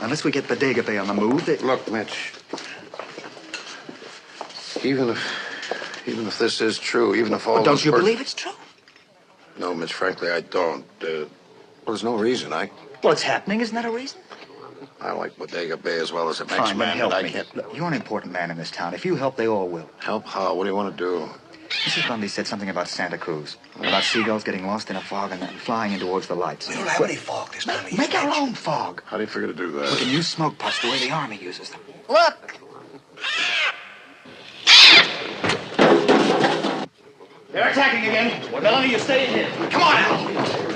Unless we get Bodega Bay on the move, they... Look, Mitch. Even if this is true, even if all... Well, don't you believe it's true? No, Mitch, frankly, I don't. Well, there's no reason. Well, it's happening. Isn't that a reason? I like Bodega Bay as well as the next Fine, then man. help I me. can't... Look, you're an important man in this town. If you help, they all will. Help how? What do you want to do? Mrs. Bundy said something about Santa Cruz. About seagulls getting lost in a fog and then flying in towards the lights. We don't have any fog this time of year. Make our own fog. How do you figure to do that? We can use smoke pots the way the Army uses them. Look! They're attacking again. Well, Melanie, you stay in here. Come on, Al.